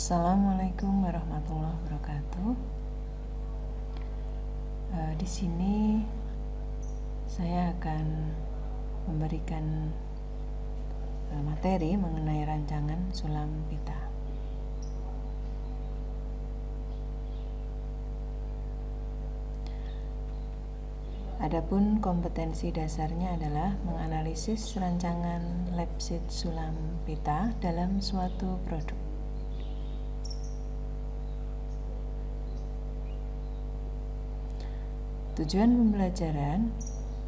Assalamualaikum warahmatullahi wabarakatuh. Di sini saya akan memberikan materi mengenai rancangan sulam pita. Adapun kompetensi dasarnya adalah menganalisis rancangan lab sheet sulam pita dalam suatu produk. Tujuan pembelajaran: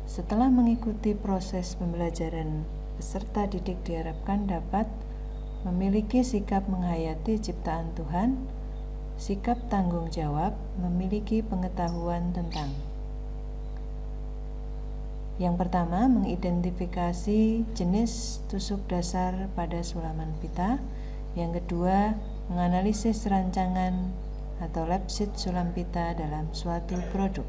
setelah mengikuti proses pembelajaran, peserta didik diharapkan dapat memiliki sikap menghayati ciptaan Tuhan, sikap tanggung jawab, memiliki pengetahuan tentang. Yang pertama, mengidentifikasi jenis tusuk dasar pada sulaman pita. Yang kedua, menganalisis rancangan atau lab sheet sulam pita dalam suatu produk.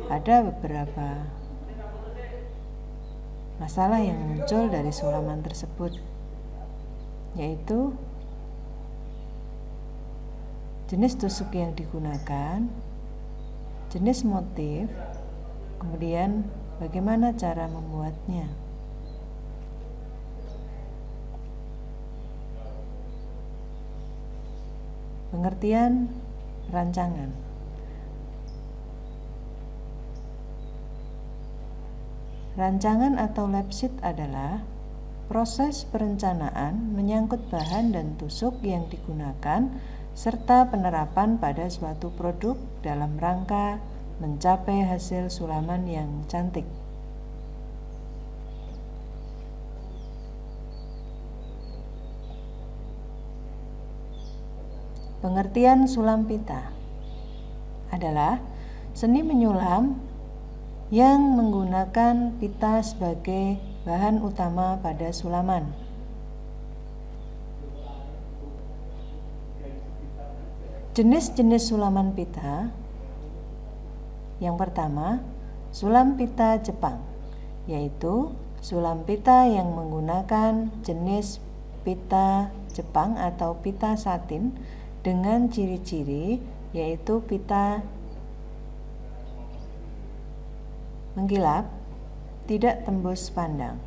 Ada beberapa masalah yang muncul dari sulaman tersebut, yaitu jenis tusuk yang digunakan, jenis motif, kemudian bagaimana cara membuatnya. Pengertian rancangan. Rancangan atau lab sheet adalah proses perencanaan menyangkut bahan dan tusuk yang digunakan serta penerapan pada suatu produk dalam rangka mencapai hasil sulaman yang cantik. Pengertian sulam pita adalah seni menyulam yang menggunakan pita sebagai bahan utama pada sulaman. Jenis-jenis sulaman pita. Yang pertama, sulam pita Jepang, yaitu sulam pita yang menggunakan jenis pita Jepang atau pita satin dengan ciri-ciri yaitu pita mengkilap, tidak tembus pandang,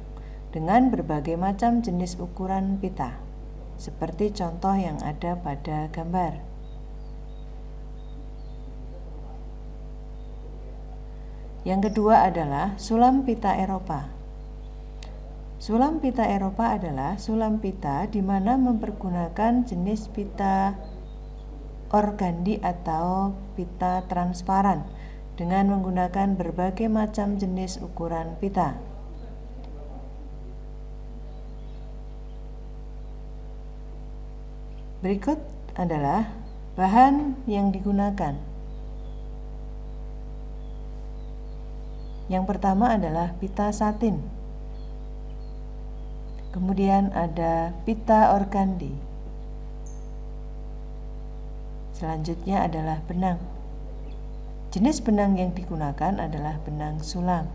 dengan berbagai macam jenis ukuran pita, seperti contoh yang ada pada gambar. Yang kedua adalah sulam pita Eropa. Sulam pita Eropa adalah sulam pita di mana mempergunakan jenis pita organdi atau pita transparan dengan menggunakan berbagai macam jenis ukuran pita. Berikut adalah bahan yang digunakan. Yang pertama adalah pita satin. Kemudian ada pita organdi. Selanjutnya adalah benang. Jenis benang yang digunakan adalah benang sulam.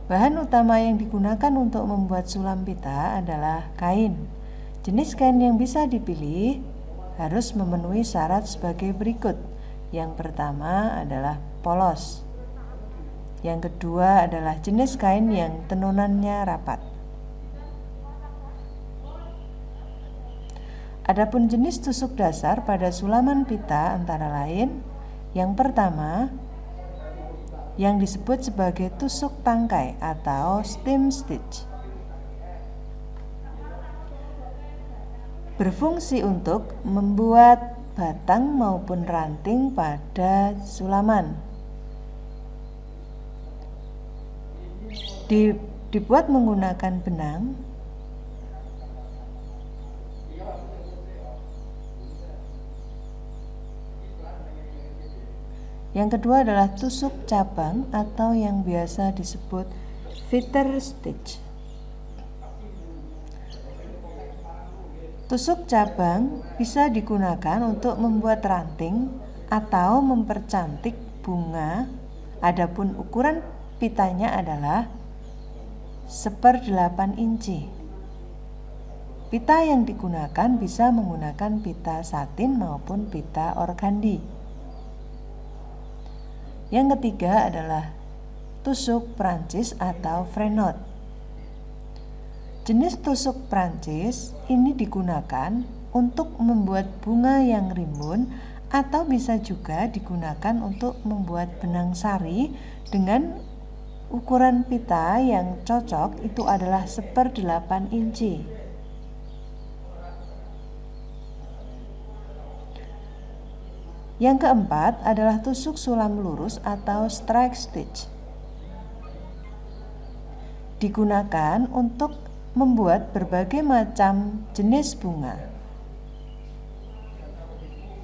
Bahan utama yang digunakan untuk membuat sulam pita adalah kain. Jenis kain yang bisa dipilih harus memenuhi syarat sebagai berikut. Yang pertama adalah polos. Yang kedua adalah jenis kain yang tenunannya rapat. Adapun jenis tusuk dasar pada sulaman pita antara lain, yang pertama yang disebut sebagai tusuk tangkai atau stem stitch, berfungsi untuk membuat batang maupun ranting pada sulaman. Dibuat menggunakan benang. Yang kedua adalah tusuk cabang atau yang biasa disebut feather stitch. Tusuk cabang bisa digunakan untuk membuat ranting atau mempercantik bunga. Adapun ukuran pitanya adalah 1/8 inci. Pita yang digunakan bisa menggunakan pita satin maupun pita organdi. Yang ketiga adalah tusuk Prancis atau Fresnel. Jenis tusuk Prancis ini digunakan untuk membuat bunga yang rimbun atau bisa juga digunakan untuk membuat benang sari dengan ukuran pita yang cocok itu adalah 1/8 inci. Yang keempat adalah tusuk sulam lurus atau strike stitch. Digunakan untuk membuat berbagai macam jenis bunga.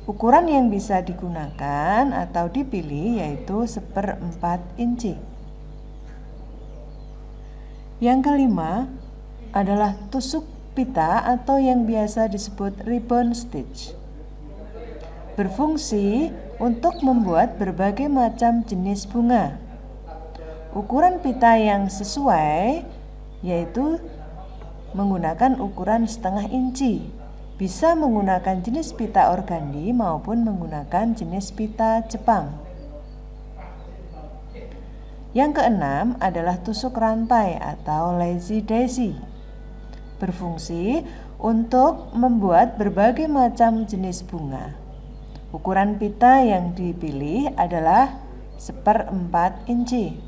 Ukuran yang bisa digunakan atau dipilih yaitu 1/4 inci. Yang kelima adalah tusuk pita atau yang biasa disebut ribbon stitch. Berfungsi untuk membuat berbagai macam jenis bunga. Ukuran pita yang sesuai yaitu menggunakan ukuran 1/2 inci. Bisa menggunakan jenis pita organdi maupun menggunakan jenis pita Jepang. Yang keenam adalah tusuk rantai atau lazy daisy. Berfungsi untuk membuat berbagai macam jenis bunga. Ukuran pita yang dipilih adalah 1/4 inci.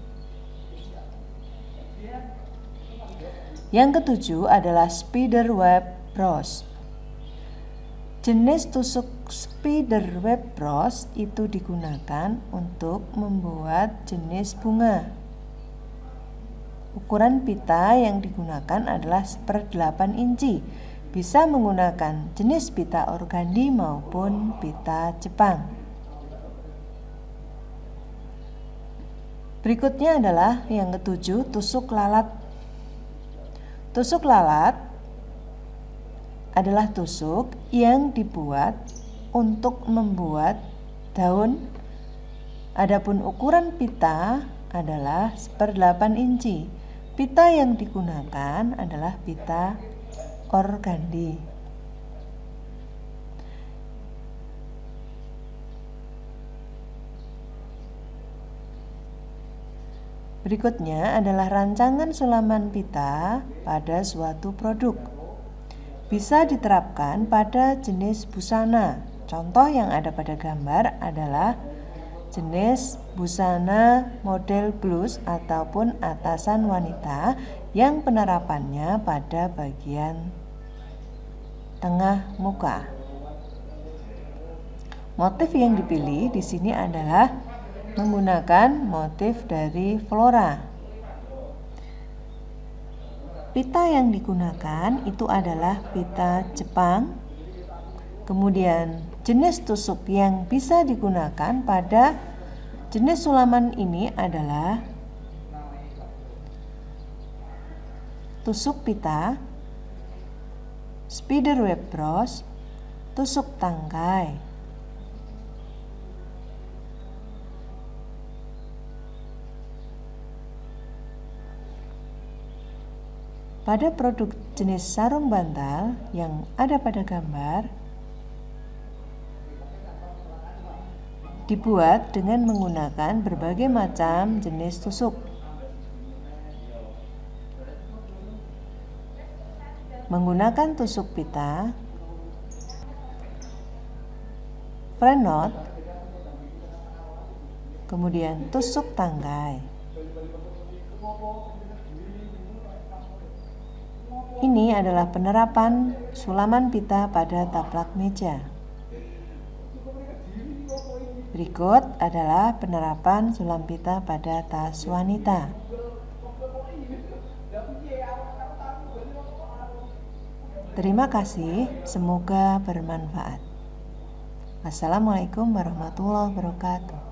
Yang ketujuh adalah spider web bros. Jenis tusuk spider web bros itu digunakan untuk membuat jenis bunga. Ukuran pita yang digunakan adalah 1/8 inci. Bisa menggunakan jenis pita organdi maupun pita Jepang. Berikutnya adalah yang ketujuh, tusuk lalat. Tusuk lalat adalah tusuk yang dibuat untuk membuat daun. Adapun ukuran pita adalah 1/8 inci. Pita yang digunakan adalah pita organdi. Berikutnya adalah rancangan sulaman pita pada suatu produk. Bisa diterapkan pada jenis busana. Contoh yang ada pada gambar adalah jenis busana model blus ataupun atasan wanita yang penerapannya pada bagian tengah muka. Motif yang dipilih di sini adalah menggunakan motif dari flora. Pita yang digunakan itu adalah pita Jepang. Kemudian jenis tusuk yang bisa digunakan pada jenis sulaman ini adalah tusuk pita, spider web bros, tusuk tangkai. Pada produk jenis sarung bantal yang ada pada gambar dibuat dengan menggunakan berbagai macam jenis tusuk. Menggunakan tusuk pita, Fresnel, kemudian tusuk tangkai. Ini adalah penerapan sulaman pita pada taplak meja. Berikut adalah penerapan sulam pita pada tas wanita. Terima kasih, semoga bermanfaat. Wassalamualaikum warahmatullahi wabarakatuh.